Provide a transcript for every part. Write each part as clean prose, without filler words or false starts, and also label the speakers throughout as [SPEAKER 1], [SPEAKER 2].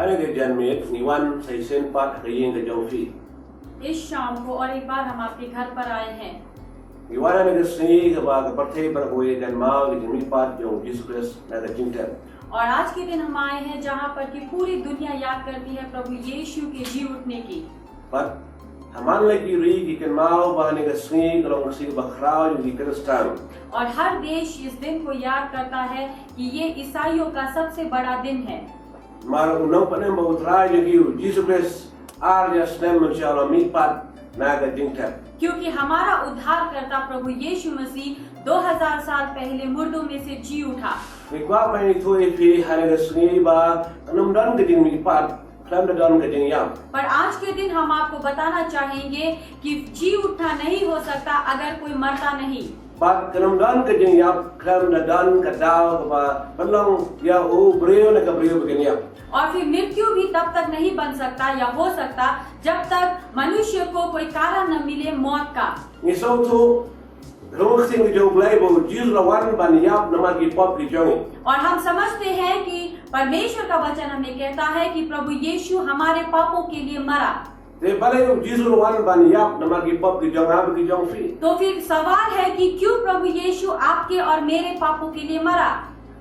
[SPEAKER 1] Ada ke janmit niwan sai sen pat kayeng ke jongfi.
[SPEAKER 2] इस शाम को और एक बार हम आपके घर पर आए हैं।
[SPEAKER 1] Niwan ada ke seni ke ba ke partai berkoe dan mau ke jemi pat jong Jesus Christ na ke jingten.
[SPEAKER 2] और आज के दिन हम आए हैं जहाँ पर कि पूरी दुनिया याद करती है प्रभु यीशु के जी उठने की।
[SPEAKER 1] Pat haman lagi ri ki kan mau ba ne ke seni kalau ke bakrao di Kristen.
[SPEAKER 2] और हर देश इस दिन को याद करता है कि ये ईसाइयों का सबसे बड़ा दिन है।
[SPEAKER 1] Mar unang panem ba utrai lagi Jesus Christ arja snem inshallah mi pat na ke jingten.
[SPEAKER 2] क्योंकि हमारा उद्धारकर्ता प्रभु यीशु मसीह 2000 साल पहले मुर्दों में से जी उठा।
[SPEAKER 1] Mikwa mai tu ipi hari ke seni ba anum dan ke jing mi pat klam dan ke jing yam.
[SPEAKER 2] पर आज के दिन हम आपको बताना चाहेंगे कि जी उठना नहीं हो सकता अगर कोई मरता नहीं।
[SPEAKER 1] Pat kanam dan ke jing yam klam dan ke dau ke ba belong ya u brio na ke brio begini yam.
[SPEAKER 2] और फिर मृत्यु भी तब तक नहीं बन सकता या हो सकता जब तक मनुष्य को कोई कारण न मिले मौत का।
[SPEAKER 1] Ni so tu rong sing ke jong blai bo Jesus lawan ban yam nama ki pop ki jong.
[SPEAKER 2] और हम समझते हैं कि परमेश्वर का वचन हमें कहता है कि प्रभु यीशु हमारे पापों के लिए मरा।
[SPEAKER 1] De balai Jesus lawan ban yam nama ki pop ki jong ab ki jong fi.
[SPEAKER 2] तो फिर सवाल है कि क्यों प्रभु यीशु आपके और मेरे पापों के लिए मरा।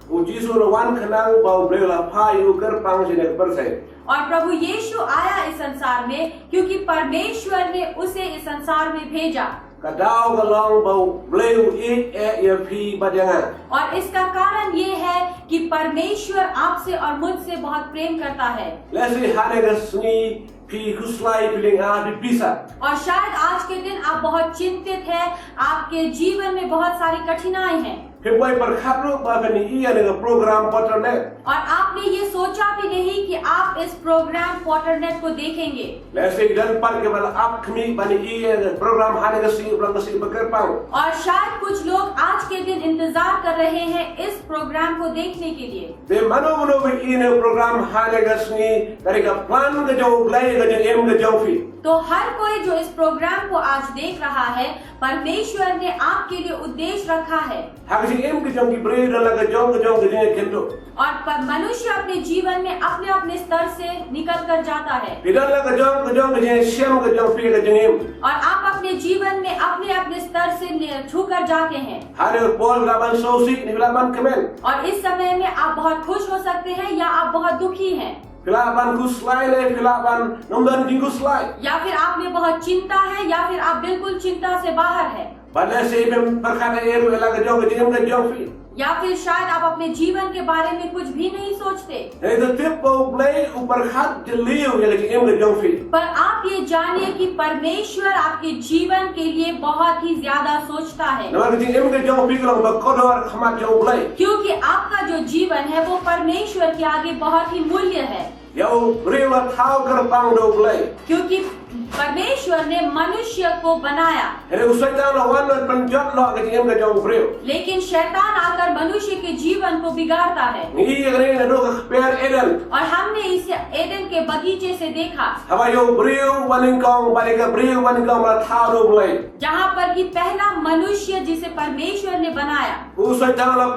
[SPEAKER 1] U Jesus lawan khanang bau blai la pha yu ker pang sine per sai.
[SPEAKER 2] और प्रभु यीशु आया इस संसार में क्योंकि परमेश्वर ने उसे इस संसार में भेजा।
[SPEAKER 1] Ka dau ka long bau blai u e ya phi ba jangan.
[SPEAKER 2] और इसका कारण ये है कि परमेश्वर आपसे और मुझसे बहुत प्रेम करता है।
[SPEAKER 1] Lesi hane ke seni phi kuslai piling a di bisa.
[SPEAKER 2] और शायद आज के दिन आप बहुत चिंतित हैं, आपके जीवन में बहुत सारी कठिनाई हैं।
[SPEAKER 1] Phi boy berkhat lu ba kan ni iya dengan program PotterNet.
[SPEAKER 2] और आपने ये सोचा भी नहीं कि आप इस प्रोग्राम पॉटरनेट को देखेंगे।
[SPEAKER 1] Lesi dan par ke bal ap kami bani iya program hane ke seni ulang ke seni bekerpang.
[SPEAKER 2] और शायद कुछ लोग आज के दिन इंतजार कर रहे हैं इस प्रोग्राम को देखने के लिए।
[SPEAKER 1] De mano be ini program hane ke seni dari ka plan ke jauh blai ke jeng em ke jauh fi.
[SPEAKER 2] तो हर कोई जो इस प्रोग्राम को आज देख रहा है, परमेश्वर ने आपके लिए उद्देश्य रखा है।
[SPEAKER 1] Hak si em ke jauh ki beri dalam ke jauh ke jeng kendo.
[SPEAKER 2] और मनुष्य अपने जीवन में अपने अपने स्तर से निकल कर जाता है।
[SPEAKER 1] Pidal ke jauh ke jeng siam ke jauh fi ke jeng em.
[SPEAKER 2] और आप अपने जीवन में अपने अपने स्तर से छू कर जाते हैं।
[SPEAKER 1] Hane Paul laban sosik ni laban kemen.
[SPEAKER 2] और इस समय में आप बहुत खुश हो सकते हैं या आप बहुत दुखी हैं।
[SPEAKER 1] Filaban kuslai le filaban nomdan jing kuslai.
[SPEAKER 2] या फिर आप में बहुत चिंता है या फिर आप बिल्कुल चिंता से बाहर है।
[SPEAKER 1] Pada se em perkara eru ela ke jauh ke jauh fi.
[SPEAKER 2] या फिर शायद आप अपने जीवन के बारे में कुछ भी नहीं सोचते।
[SPEAKER 1] Itu tip bau blai uberkhat jeliu ela ke em ke jauh fi.
[SPEAKER 2] पर आप ये जानिए कि परमेश्वर आपके जीवन के लिए बहुत ही ज्यादा सोचता है।
[SPEAKER 1] Nama ke em ke jauh fi kalau berkodor khamat jauh blai.
[SPEAKER 2] क्योंकि आपका जो जीवन है वो परमेश्वर के आगे बहुत ही मूल्य है।
[SPEAKER 1] Yau beriwa thau kerpang jauh blai.
[SPEAKER 2] क्योंकि परमेश्वर ने मनुष्य को बनाया,
[SPEAKER 1] Hele usai ta lawan penjat lo ke em ke jauh beriu.
[SPEAKER 2] लेकिन शैतान आकर मनुष्य के जीवन को बिगाड़ता है।
[SPEAKER 1] Ni kene na do ke per Eden.
[SPEAKER 2] और हमने इसे एदन के बगीचे से देखा,
[SPEAKER 1] Haba yo beriu waningkong balik ke beriu waningkong la thau jauh blai.
[SPEAKER 2] जहाँ पर कि पहला मनुष्य जिसे परमेश्वर ने बनाया
[SPEAKER 1] Usai ta la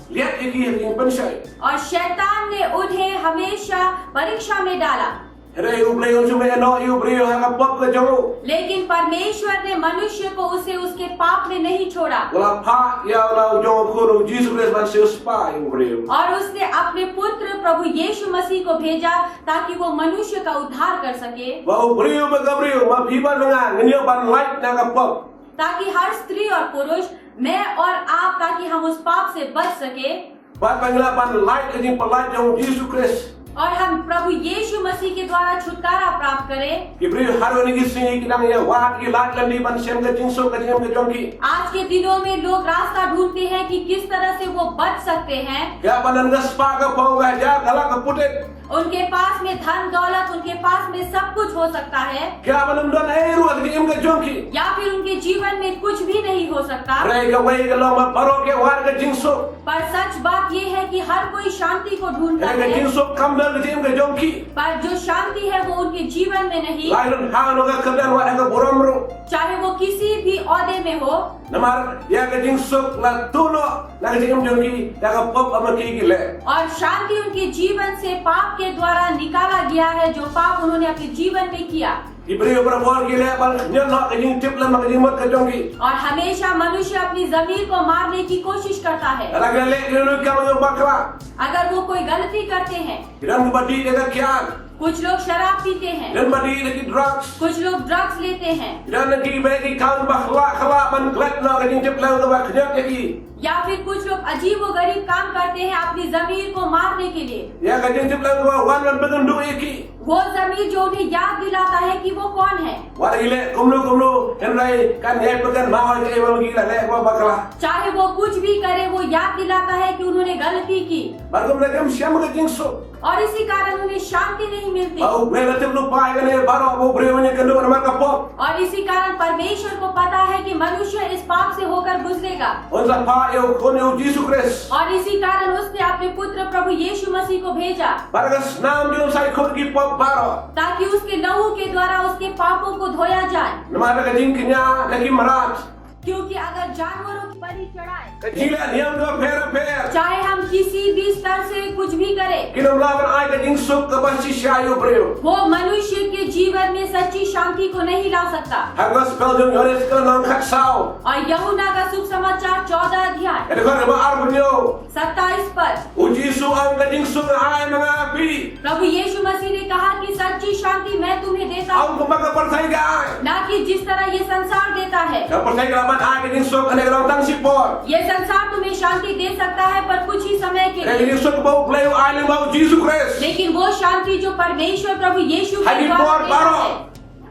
[SPEAKER 1] lihat iki yang pensai.
[SPEAKER 2] और शैतान ने उन्हें हमेशा परीक्षा में डाला।
[SPEAKER 1] Hele yo beriu cuma eno yo beriu ha pop ke jauh.
[SPEAKER 2] लेकिन परमेश्वर ने मनुष्य को उसे उसके पाप में नहीं छोड़ा
[SPEAKER 1] Wala pa ya wala jauh kono Jesus Christ ban se spa yo beriu.
[SPEAKER 2] और उसने अपने पुत्र प्रभु यीशु मसीह को भेजा ताकि वो मनुष्य का उद्धार कर सके,
[SPEAKER 1] Bau beriu ba beriu ma phiban dengan ngenio ban light na ka pop.
[SPEAKER 2] ताकि हर स्त्री और पुरुष, मैं और आप, ताकि हम उस पाप से बच सके
[SPEAKER 1] Ba panglaban light ke jing light jauh Jesus Christ.
[SPEAKER 2] और हम प्रभु यीशु मसीह के द्वारा छुटकारा प्राप्त करें।
[SPEAKER 1] Ki beriu haru ni ki sini ki nang ya wahat ki light landi ban sem ke jing so ke jing ke jong ki.
[SPEAKER 2] आज के दिनों में लोग रास्ता ढूंढते हैं कि किस तरह से वो बच सकते हैं।
[SPEAKER 1] Ya banan ga spa ka pau ga ja galak ka putet.
[SPEAKER 2] उनके पास में धन दौलत, उनके पास में सब कुछ हो सकता है,
[SPEAKER 1] Kya banam don eru ke jing ke jong ki.
[SPEAKER 2] या फिर उनके जीवन में कुछ भी नहीं हो सकता।
[SPEAKER 1] Rai ka wai ke lo ma paro ke war ke jing so.
[SPEAKER 2] पर सच बात ये है कि हर कोई शांति को ढूंढता
[SPEAKER 1] Hele ke
[SPEAKER 2] है
[SPEAKER 1] jing so kam Damai kecil ke jongki.
[SPEAKER 2] पर जो शांति है वो उनके जीवन में नहीं,
[SPEAKER 1] Lain hang noga kerjaan wa ega boromro.
[SPEAKER 2] चाहे वो किसी भी ओहदे में हो,
[SPEAKER 1] Namar ya ke jing sok la tuno la ke jing jongki ya ka pop ama ki gile.
[SPEAKER 2] और शांति उनके जीवन से पाप के द्वारा निकाला गया है, जो पाप उन्होंने अपने जीवन में किया।
[SPEAKER 1] Diberi perempuan gile bal nyon no ke jing tip la ma ke jing mot ke jongki.
[SPEAKER 2] और हमेशा मनुष्य अपनी जमीर को मारने की कोशिश करता है।
[SPEAKER 1] La ke le ke lu ka ma bakra.
[SPEAKER 2] अगर वो कोई गलती करते हैं,
[SPEAKER 1] Kiram badi de kian.
[SPEAKER 2] कुछ लोग शराब पीते हैं,
[SPEAKER 1] Dan badi de drugs.
[SPEAKER 2] कुछ लोग ड्रग्स लेते हैं,
[SPEAKER 1] Dan ki bagi kan bakhla khla man glat no ke jing tip la ka ba khnyat ki.
[SPEAKER 2] या फिर कुछ लोग अजीब व गरीब काम करते हैं अपनी जमीर को मारने के लिए।
[SPEAKER 1] Ya ke jing tip la ka ba wan bagun du ki.
[SPEAKER 2] वो जमीर जो उन्हें याद दिलाता है कि वो कौन है।
[SPEAKER 1] Wa gile kumlu henrai kan ye pekan ma ke ma gila le ba bakla.
[SPEAKER 2] चाहे वो कुछ भी करे, वो याद दिलाता है कि उन्होंने गलती की,
[SPEAKER 1] Bagum le kam syam ke jing sok.
[SPEAKER 2] और इसी कारण उन्हें शांति नहीं मिलती।
[SPEAKER 1] Bau relatif lupa kan baru mau berewanya kan dulu nama kapok.
[SPEAKER 2] और इसी कारण परमेश्वर को पता है कि मनुष्य इस पाप से होकर गुजरेगा,
[SPEAKER 1] Onsa pa eu kon eu Jesus Christ.
[SPEAKER 2] और इसी कारण उसने अपने पुत्र प्रभु यीशु मसीह को भेजा,
[SPEAKER 1] Paragas nam jum sai kon ki pop baro.
[SPEAKER 2] ताकि उसके लहू के द्वारा उसके पापों को धोया जाए।
[SPEAKER 1] Nama ada kajing kenya lagi marat.
[SPEAKER 2] क्योंकि अगर जानवरों की बलि चढ़ाए,
[SPEAKER 1] Kajila niam do fer.
[SPEAKER 2] चाहे हम किसी भी स्तर से कुछ भी करें,
[SPEAKER 1] Kinam lawan ai kajing sok ke basi syayu breu.
[SPEAKER 2] वो मनुष्य के जीवन में सच्ची शांति को नहीं ला सकता।
[SPEAKER 1] Hagas spel jum yores ke nang khatsau.
[SPEAKER 2] और यूहन्ना का शुभ समाचार 14 अध्याय
[SPEAKER 1] Ada kan ba arbnyo.
[SPEAKER 2] 27 पर
[SPEAKER 1] Uji su ang kajing sok ai mengapi.
[SPEAKER 2] प्रभु यीशु मसीह ने कहा कि सच्ची शांति मैं तुम्हें देता हूँ,
[SPEAKER 1] Ang kumaga persai ga ai.
[SPEAKER 2] ना कि जिस तरह ये संसार देता है।
[SPEAKER 1] Ka persai ga man ai kajing sok ane grong tang sipor.
[SPEAKER 2] ये संसार तुम्हें शांति दे सकता है, पर कुछ ही समय के लिए।
[SPEAKER 1] Kajing sok bau play ai le bau Jesus Christ.
[SPEAKER 2] लेकिन वो शांति जो परमेश्वर प्रभु यीशु के
[SPEAKER 1] Hari
[SPEAKER 2] द्वारा
[SPEAKER 1] por
[SPEAKER 2] देता
[SPEAKER 1] baro.
[SPEAKER 2] है,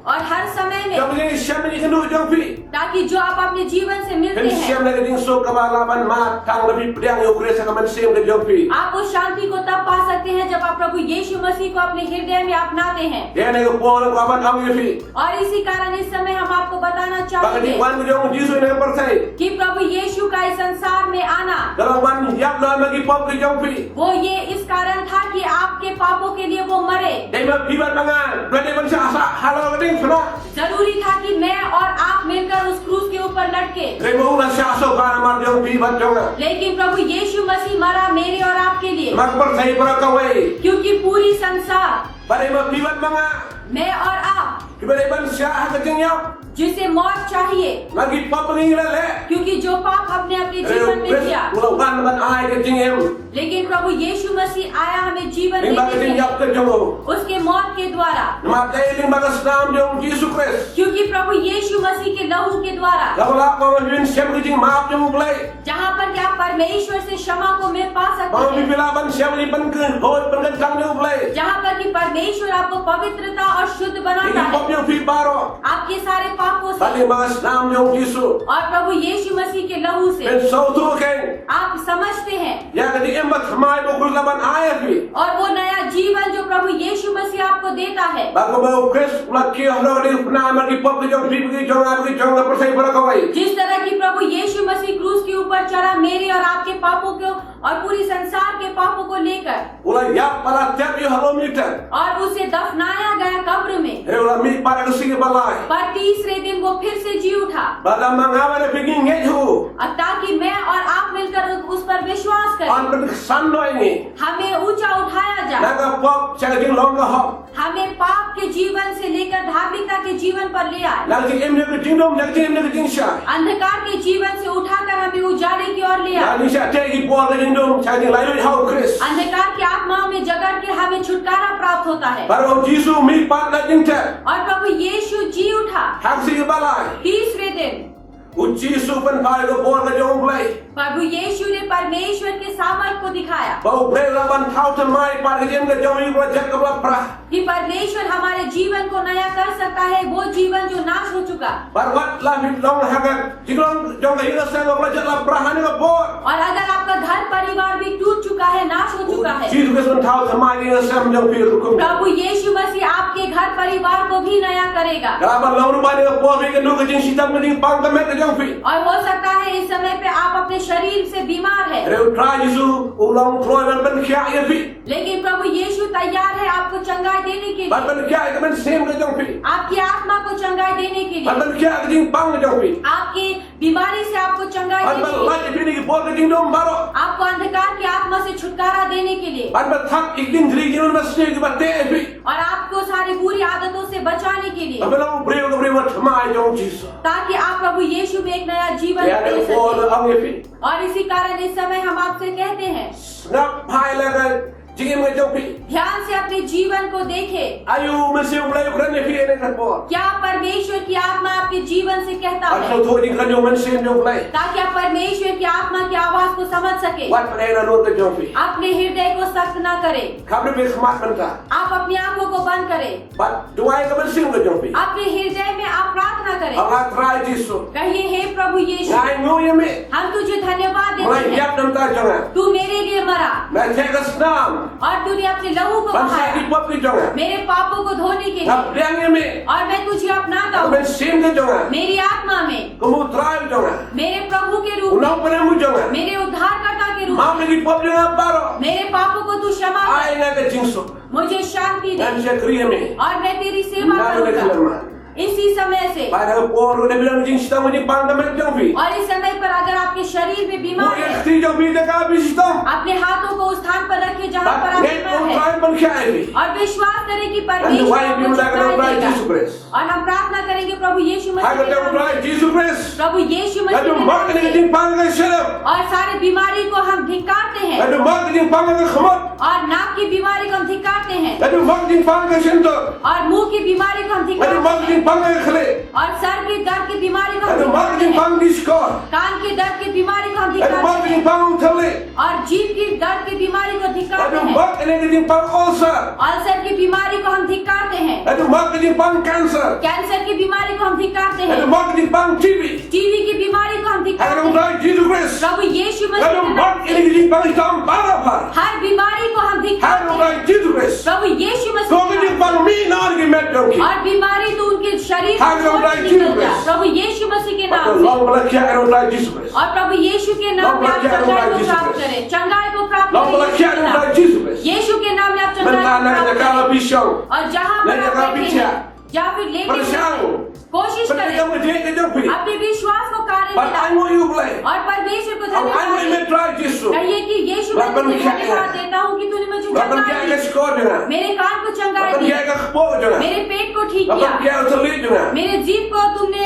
[SPEAKER 2] और हर समय में,
[SPEAKER 1] Jom ni syam ni kendu jom pi.
[SPEAKER 2] ताकि जो आप अपने जीवन से मिलते
[SPEAKER 1] Kan
[SPEAKER 2] हैं,
[SPEAKER 1] syam na kajing sok ka laban ma tang lebih pedang eu Christ ka man syam ke jom pi.
[SPEAKER 2] आप उस शांति को तब पा सकते हैं जब आप प्रभु यीशु मसीह को अपने हृदय में अपनाते हैं।
[SPEAKER 1] Dia na ko pon ko aban am pi.
[SPEAKER 2] और इसी कारण इस समय हम आपको बताना
[SPEAKER 1] Bagi
[SPEAKER 2] चाहेंगे
[SPEAKER 1] wan jom Jesus na persai.
[SPEAKER 2] कि प्रभु यीशु का इस संसार में आना,
[SPEAKER 1] Kalau wan yap na magi pop ke jom pi.
[SPEAKER 2] वो ये इस कारण था कि आपके पापों के लिए वो मरे।
[SPEAKER 1] Dai ma bibat mangan. Berarti man sa asa halo kajing sana.
[SPEAKER 2] जरूरी था कि मैं और आप मिलकर उस क्रूस के ऊपर लटके,
[SPEAKER 1] Dai mau na sa so ka mar jom pi bat jom.
[SPEAKER 2] लेकिन प्रभु यीशु मसीह मरा मेरे और आपके लिए,
[SPEAKER 1] Mak persai para kawai.
[SPEAKER 2] क्योंकि पूरी संसार,
[SPEAKER 1] Bari ma bibat mangan.
[SPEAKER 2] मैं और आप,
[SPEAKER 1] Kibari ban syah kajing yau.
[SPEAKER 2] जिसे मौत चाहिए,
[SPEAKER 1] Lagi pop nging le.
[SPEAKER 2] क्योंकि जो पाप अपने अपने जीवन में किया,
[SPEAKER 1] Ulau ban ban ai kajing em.
[SPEAKER 2] लेकिन प्रभु यीशु मसीह आया हमें जीवन
[SPEAKER 1] Ning ba
[SPEAKER 2] देने के
[SPEAKER 1] kajing
[SPEAKER 2] लिए
[SPEAKER 1] yap ke jom.
[SPEAKER 2] उसके मौत के द्वारा,
[SPEAKER 1] Nama dai ling bagas nam jom Jesus Christ.
[SPEAKER 2] क्योंकि प्रभु यीशु मसीह के लहू के द्वारा,
[SPEAKER 1] Kalau lak mau bin syam kajing maaf jom mulai.
[SPEAKER 2] जहाँ पर कि आप परमेश्वर से क्षमा को मिल पा
[SPEAKER 1] Mau
[SPEAKER 2] सकते हैं,
[SPEAKER 1] bibila ban syam ni ban ke hoi ban kan kang jom mulai.
[SPEAKER 2] जहाँ पर कि परमेश्वर आपको पवित्रता और शुद्ध बनाता
[SPEAKER 1] Ini
[SPEAKER 2] है,
[SPEAKER 1] pop jom pi baro.
[SPEAKER 2] आपके सारे पापों से,
[SPEAKER 1] Bali bagas nam jom Jesus.
[SPEAKER 2] और प्रभु यीशु मसीह के लहू से।
[SPEAKER 1] Ben so tu ken.
[SPEAKER 2] आप समझते हैं,
[SPEAKER 1] Ya kajing em bat khamai bukul laban ai pi.
[SPEAKER 2] और वो नया जीवन जो प्रभु यीशु मसीह आपको देता है,
[SPEAKER 1] Bago bau Christ laki hlo di pna magi pop ke jom pi ke jom persai para kawai.
[SPEAKER 2] जिस तरह की प्रभु यीशु मसीह क्रूस के ऊपर चढ़ा मेरे और आपके पापों को और पूरी संसार के पापों को लेकर,
[SPEAKER 1] Ulah yap para tiap yo halo meter.
[SPEAKER 2] और उसे दफनाया गया कब्र में,
[SPEAKER 1] He ulah mi para ke sing balai.
[SPEAKER 2] पर तीसरे दिन वो फिर से जी उठा,
[SPEAKER 1] Bada mangawa ne piging ngeju.
[SPEAKER 2] ताकि मैं और आप मिलकर उस पर विश्वास करें,
[SPEAKER 1] On ben sando ini.
[SPEAKER 2] हमें ऊंचा उठाया जाए,
[SPEAKER 1] Naga pop chaging long hop.
[SPEAKER 2] हमें पाप के जीवन से लेकर धार्मिकता के जीवन पर ले आए,
[SPEAKER 1] Lagi em ne ke jingdom, lagi em ne ke jingsha.
[SPEAKER 2] अंधकार के जीवन से उठाकर हमें उजाले की ओर ले आए,
[SPEAKER 1] Lagi sya tegi por ke jingdom, chaging layu hau Christ.
[SPEAKER 2] अंधकार की आत्माओं में जगड़ के हमें छुटकारा प्राप्त होता है।
[SPEAKER 1] Baru Jesus mi pat la jingta.
[SPEAKER 2] और प्रभु यीशु जी उठा
[SPEAKER 1] Haksi ke balai.
[SPEAKER 2] तीसरे दिन,
[SPEAKER 1] Uji su pen pai ke por ke jong play.
[SPEAKER 2] प्रभु यीशु ने परमेश्वर के सामर्थ को दिखाया
[SPEAKER 1] Bau play laban thau te mai pat ke jing ke jong yu la jak ke bla pra.
[SPEAKER 2] कि परमेश्वर हमारे जीवन को नया कर सकता है, वो जीवन जो नाश हो चुका।
[SPEAKER 1] Bar wat la mi long haga jingong jong ke yu la sa la jak la pra han ke por.
[SPEAKER 2] और अगर आपका घर परिवार भी टूट चुका है, नाश हो चुका चुका है।
[SPEAKER 1] Jesus Christ when thou thamai yang sam jong pi rukum.
[SPEAKER 2] प्रभु यीशु मसीह आपके घर परिवार को भी नया करेगा।
[SPEAKER 1] Kalaban lauru ba ni po bi ke nu ke jing sitam ni pang ka met jong pi.
[SPEAKER 2] और हो सकता है इस समय पे आप अपने शरीर से बीमार है,
[SPEAKER 1] Reu try Yesu ulang kloi ban ban kya ye pi.
[SPEAKER 2] लेकिन प्रभु यीशु तैयार है आपको चंगाई देने के
[SPEAKER 1] Ban
[SPEAKER 2] लिए,
[SPEAKER 1] ban kya ke ban sem ke jong pi.
[SPEAKER 2] आपकी आत्मा को चंगाई देने के
[SPEAKER 1] Ban
[SPEAKER 2] लिए,
[SPEAKER 1] ban kya ke jing pang jong pi.
[SPEAKER 2] आपकी बीमारी से आपको चंगाई
[SPEAKER 1] Ban
[SPEAKER 2] देने
[SPEAKER 1] ban
[SPEAKER 2] के लिए,
[SPEAKER 1] lai pi ni ki po ke jing dom baro.
[SPEAKER 2] आपको अंधकार की आत्मा से छुटकारा देने के लिए,
[SPEAKER 1] Ban ban thak ikin dri jing ban sne ke ba te pi.
[SPEAKER 2] और आपको सारी बुरी आदतों से बचाने के लिए,
[SPEAKER 1] Ban ban breu ke breu thamai jong Jesus.
[SPEAKER 2] ताकि आप प्रभु यीशु में एक नया जीवन
[SPEAKER 1] Ya
[SPEAKER 2] दे
[SPEAKER 1] ke po
[SPEAKER 2] सकें।
[SPEAKER 1] ang ye pi.
[SPEAKER 2] और इसी कारण इस समय हम आपसे कहते हैं,
[SPEAKER 1] Snap phai la ke jing ke jong pi.
[SPEAKER 2] ध्यान से अपने जीवन को देखें।
[SPEAKER 1] Ayu mesti ulai ukran ne pi ne kan po.
[SPEAKER 2] क्या परमेश्वर की आत्मा आपके जीवन से कहता है,
[SPEAKER 1] Asal tho ni kan jong man sem jong ulai.
[SPEAKER 2] ताकि आप परमेश्वर की आत्मा की आवाज को समझ सके।
[SPEAKER 1] Wat pada na no ke jong pi.
[SPEAKER 2] अपने हृदय को सख्त ना करें,
[SPEAKER 1] Khamne be khmat ban ta.
[SPEAKER 2] आप अपनी आंखों को बंद करें,
[SPEAKER 1] But duai ke ban sem ke jong pi.
[SPEAKER 2] अपने हृदय में आप प्रार्थना करें,
[SPEAKER 1] Ang try Jesus.
[SPEAKER 2] कहिए हे प्रभु यीशु,
[SPEAKER 1] Ngai ngo ye me.
[SPEAKER 2] हम तुझे धन्यवाद
[SPEAKER 1] Mulai
[SPEAKER 2] देते हैं,
[SPEAKER 1] yap nam ta jong.
[SPEAKER 2] तू मेरे लिए मरा
[SPEAKER 1] Na take us nam.
[SPEAKER 2] और तूने अपने लहू को
[SPEAKER 1] Ban sa
[SPEAKER 2] बहाया
[SPEAKER 1] ki pop ki jong.
[SPEAKER 2] मेरे पापों को धोने के लिए,
[SPEAKER 1] Ngap liang ye me.
[SPEAKER 2] और मैं तुझे अपनाता हूँ
[SPEAKER 1] Ben sem ke jong.
[SPEAKER 2] मेरी आत्मा में,
[SPEAKER 1] Kamu try jong.
[SPEAKER 2] मेरे प्रभु के रूप में,
[SPEAKER 1] Unang pa mu jong.
[SPEAKER 2] मेरे उद्धारकर्ता के रूप में,
[SPEAKER 1] Mam ki pop jong baro.
[SPEAKER 2] मेरे पापों को तू क्षमा कर,
[SPEAKER 1] Ai na ke jingso.
[SPEAKER 2] मुझे शांति दे
[SPEAKER 1] Dan se kriye me.
[SPEAKER 2] और मैं तेरी सेवा
[SPEAKER 1] Na le
[SPEAKER 2] करूंगा।
[SPEAKER 1] kelman.
[SPEAKER 2] इसी समय से
[SPEAKER 1] Pada por ne bilang jing sistem ni pang ka met jong pi.
[SPEAKER 2] और इस समय पर अगर आपके शरीर में
[SPEAKER 1] Mu
[SPEAKER 2] बीमार है,
[SPEAKER 1] ekti jong pi de ka pi sistem.
[SPEAKER 2] अपने हाथों को उस स्थान पर रखिए जहाँ पर
[SPEAKER 1] But
[SPEAKER 2] आप
[SPEAKER 1] net
[SPEAKER 2] बीमार
[SPEAKER 1] on
[SPEAKER 2] है,
[SPEAKER 1] try ban kya ai pi.
[SPEAKER 2] और विश्वास करें कि
[SPEAKER 1] Dan
[SPEAKER 2] परमेश्वर
[SPEAKER 1] duai
[SPEAKER 2] आपको
[SPEAKER 1] bi mu da ka
[SPEAKER 2] चंगाई
[SPEAKER 1] try
[SPEAKER 2] देगा।
[SPEAKER 1] Jesus Christ.
[SPEAKER 2] और हम प्रार्थना करेंगे प्रभु यीशु मसीह
[SPEAKER 1] Hai
[SPEAKER 2] के
[SPEAKER 1] ka
[SPEAKER 2] नाम
[SPEAKER 1] try
[SPEAKER 2] में,
[SPEAKER 1] Jesus Christ.
[SPEAKER 2] प्रभु यीशु
[SPEAKER 1] Ladu
[SPEAKER 2] मसीह के
[SPEAKER 1] mak
[SPEAKER 2] नाम
[SPEAKER 1] ni
[SPEAKER 2] में,
[SPEAKER 1] jing pang ka shelem.
[SPEAKER 2] और सारी बीमारी को हम धिक्कारते हैं,
[SPEAKER 1] Ladu mak jing pang ka khamat.
[SPEAKER 2] और नाक की बीमारी को हम धिक्कारते हैं,
[SPEAKER 1] Ladu mak jing pang ka sento.
[SPEAKER 2] और मुंह की बीमारी को हम
[SPEAKER 1] Ladu
[SPEAKER 2] धिक्कारते
[SPEAKER 1] mak
[SPEAKER 2] हैं,
[SPEAKER 1] jing pang ka khale.
[SPEAKER 2] और सर के दर्द की बीमारी को हम
[SPEAKER 1] Ladu mak
[SPEAKER 2] धिक्कारते
[SPEAKER 1] jing
[SPEAKER 2] हैं,
[SPEAKER 1] pang di skor.
[SPEAKER 2] कान के दर्द की बीमारी को हम
[SPEAKER 1] Ladu
[SPEAKER 2] धिक्कारते
[SPEAKER 1] mak jing
[SPEAKER 2] हैं,
[SPEAKER 1] pang thale.
[SPEAKER 2] और जीभ की दर्द की बीमारी को धिक्कारते
[SPEAKER 1] Ladu
[SPEAKER 2] हैं,
[SPEAKER 1] mak ne jing pang ulcer.
[SPEAKER 2] Ulcer की बीमारी को हम धिक्कारते हैं,
[SPEAKER 1] Ladu mak jing pang cancer.
[SPEAKER 2] Cancer की बीमारी को हम धिक्कारते हैं,
[SPEAKER 1] Ladu mak jing pang TB.
[SPEAKER 2] TV की बीमारी को हम
[SPEAKER 1] Hai
[SPEAKER 2] धिक्कारते
[SPEAKER 1] ka
[SPEAKER 2] हैं।
[SPEAKER 1] try Jesus Christ.
[SPEAKER 2] प्रभु यीशु मसीह
[SPEAKER 1] Ladu
[SPEAKER 2] के नाम
[SPEAKER 1] mak
[SPEAKER 2] से
[SPEAKER 1] ini jing pang istam barapar.
[SPEAKER 2] हर बीमारी को हम
[SPEAKER 1] Hai
[SPEAKER 2] धिक्कारते
[SPEAKER 1] ka
[SPEAKER 2] हैं।
[SPEAKER 1] try Jesus Christ.
[SPEAKER 2] प्रभु यीशु मसीह
[SPEAKER 1] Kau
[SPEAKER 2] के
[SPEAKER 1] jing
[SPEAKER 2] नाम
[SPEAKER 1] pang mi na ki met jong
[SPEAKER 2] से,
[SPEAKER 1] ki.
[SPEAKER 2] और बीमारी तो उनके शरीर
[SPEAKER 1] हाँ,
[SPEAKER 2] से छोड़
[SPEAKER 1] प्रभु
[SPEAKER 2] के निकल
[SPEAKER 1] यीशु
[SPEAKER 2] जाए। प्रभु यीशु मसीह के नाम
[SPEAKER 1] But
[SPEAKER 2] से,
[SPEAKER 1] long bala kya ka try Jesus Christ.
[SPEAKER 2] और प्रभु यीशु के नाम में आप चंगाई को प्राप्त करें, चंगाई को प्राप्त
[SPEAKER 1] Long bala
[SPEAKER 2] करें
[SPEAKER 1] kya
[SPEAKER 2] यीशु के
[SPEAKER 1] ka
[SPEAKER 2] नाम।
[SPEAKER 1] try Jesus Christ.
[SPEAKER 2] यीशु के नाम में आप चंगाई
[SPEAKER 1] Benda
[SPEAKER 2] को
[SPEAKER 1] na
[SPEAKER 2] प्राप्त
[SPEAKER 1] ka
[SPEAKER 2] करें,
[SPEAKER 1] pisau.
[SPEAKER 2] और जहाँ पर
[SPEAKER 1] नहीं
[SPEAKER 2] आप
[SPEAKER 1] जगह
[SPEAKER 2] बैठे
[SPEAKER 1] पीछे।
[SPEAKER 2] हैं, या फिर लेटे हुए
[SPEAKER 1] Persiang.
[SPEAKER 2] हैं, कोशिश
[SPEAKER 1] But
[SPEAKER 2] करें
[SPEAKER 1] kamu dia ke jong pi.
[SPEAKER 2] अपने विश्वास को कार्य में
[SPEAKER 1] But I
[SPEAKER 2] लाएं,
[SPEAKER 1] know you play.
[SPEAKER 2] और परमेश्वर को
[SPEAKER 1] Ang I
[SPEAKER 2] धन्यवाद
[SPEAKER 1] know
[SPEAKER 2] दें।
[SPEAKER 1] you try Jesus.
[SPEAKER 2] कहिए कि यीशु मैं
[SPEAKER 1] Laban
[SPEAKER 2] तुझे
[SPEAKER 1] kya
[SPEAKER 2] धन्यवाद
[SPEAKER 1] है?
[SPEAKER 2] देता हूँ कि तूने मुझे
[SPEAKER 1] Laban
[SPEAKER 2] चंगाई
[SPEAKER 1] kya ka
[SPEAKER 2] दी,
[SPEAKER 1] skor jona.
[SPEAKER 2] मेरे कान को चंगाई
[SPEAKER 1] Laban
[SPEAKER 2] दी,
[SPEAKER 1] kya ka khpo jona.
[SPEAKER 2] मेरे पेट को ठीक
[SPEAKER 1] Laban
[SPEAKER 2] किया,
[SPEAKER 1] kya ka telit jona.
[SPEAKER 2] मेरे जीभ को तुमने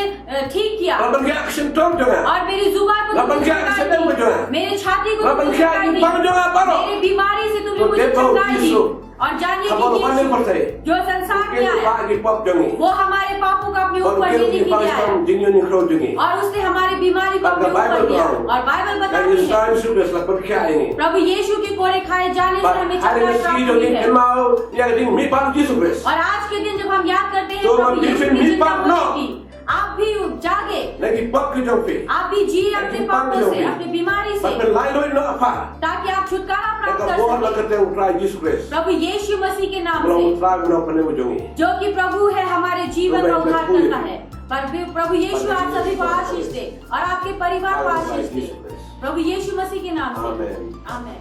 [SPEAKER 2] ठीक किया,
[SPEAKER 1] Laban kya ka symptom jona.
[SPEAKER 2] और मेरी जुबान को
[SPEAKER 1] Laban
[SPEAKER 2] तुमने
[SPEAKER 1] kya ka
[SPEAKER 2] चंगाई
[SPEAKER 1] sedang
[SPEAKER 2] दी,
[SPEAKER 1] jona.
[SPEAKER 2] मेरे छाती को
[SPEAKER 1] Laban
[SPEAKER 2] तुमने
[SPEAKER 1] kya
[SPEAKER 2] चंगाई
[SPEAKER 1] ka
[SPEAKER 2] दी,
[SPEAKER 1] pang jona baro.
[SPEAKER 2] मेरी बीमारी से तुमने
[SPEAKER 1] तो
[SPEAKER 2] मुझे
[SPEAKER 1] देखो
[SPEAKER 2] चंगाई दी।
[SPEAKER 1] यीशु।
[SPEAKER 2] और जानिए
[SPEAKER 1] Kamu
[SPEAKER 2] कि
[SPEAKER 1] lupa ni
[SPEAKER 2] यीशु
[SPEAKER 1] percaya.
[SPEAKER 2] जो संसार में
[SPEAKER 1] Ke
[SPEAKER 2] आया,
[SPEAKER 1] pagi pop jongi.
[SPEAKER 2] वो हमारे पापों को अपने
[SPEAKER 1] Kalau
[SPEAKER 2] ऊपर
[SPEAKER 1] ke
[SPEAKER 2] लेने
[SPEAKER 1] ni
[SPEAKER 2] के लिए आया,
[SPEAKER 1] pagi jinyo ni kro jongi.
[SPEAKER 2] और उसने हमारी बीमारी को
[SPEAKER 1] Pada
[SPEAKER 2] अपने ऊपर
[SPEAKER 1] Bible
[SPEAKER 2] लिया,
[SPEAKER 1] tahu.
[SPEAKER 2] और बाइबल
[SPEAKER 1] Dan
[SPEAKER 2] बताती है
[SPEAKER 1] Islam sudah lakukan kya ini.
[SPEAKER 2] प्रभु यीशु के कोड़े खाए जाने से
[SPEAKER 1] But
[SPEAKER 2] हमें
[SPEAKER 1] hari
[SPEAKER 2] चंगाई
[SPEAKER 1] ini
[SPEAKER 2] प्राप्त
[SPEAKER 1] si
[SPEAKER 2] हुई
[SPEAKER 1] jongi
[SPEAKER 2] है।
[SPEAKER 1] kemau yang ding mi pang Jesus Christ.
[SPEAKER 2] और आज के दिन जब हम याद करते हैं
[SPEAKER 1] तो
[SPEAKER 2] प्रभु
[SPEAKER 1] हम
[SPEAKER 2] यीशु
[SPEAKER 1] जिसे
[SPEAKER 2] की
[SPEAKER 1] मी
[SPEAKER 2] चिंता
[SPEAKER 1] पाप न-
[SPEAKER 2] होने की, आप भी जागे,
[SPEAKER 1] Lagi pop ke jong pi.
[SPEAKER 2] आप भी जिए अपने
[SPEAKER 1] लेकिन
[SPEAKER 2] पापों
[SPEAKER 1] पाप
[SPEAKER 2] से,
[SPEAKER 1] जो
[SPEAKER 2] अपनी बीमारी से,
[SPEAKER 1] But lain lain no apa.
[SPEAKER 2] ताकि आप छुटकारा प्राप्त
[SPEAKER 1] Kata
[SPEAKER 2] कर
[SPEAKER 1] buat lah
[SPEAKER 2] सकें
[SPEAKER 1] kata yang try Jesus Christ.
[SPEAKER 2] प्रभु यीशु मसीह के नाम
[SPEAKER 1] Kalau
[SPEAKER 2] से,
[SPEAKER 1] try guna pernah menjongi.
[SPEAKER 2] जो कि प्रभु है हमारे जीवन
[SPEAKER 1] तो
[SPEAKER 2] का
[SPEAKER 1] मैं
[SPEAKER 2] उद्धार
[SPEAKER 1] भूल
[SPEAKER 2] करता है। पर प्रभु यीशु आप सभी को आशीष दे और आपके परिवार को आशीष दे, प्रभु यीशु मसीह के नाम से,
[SPEAKER 1] Amen.
[SPEAKER 2] आमेन।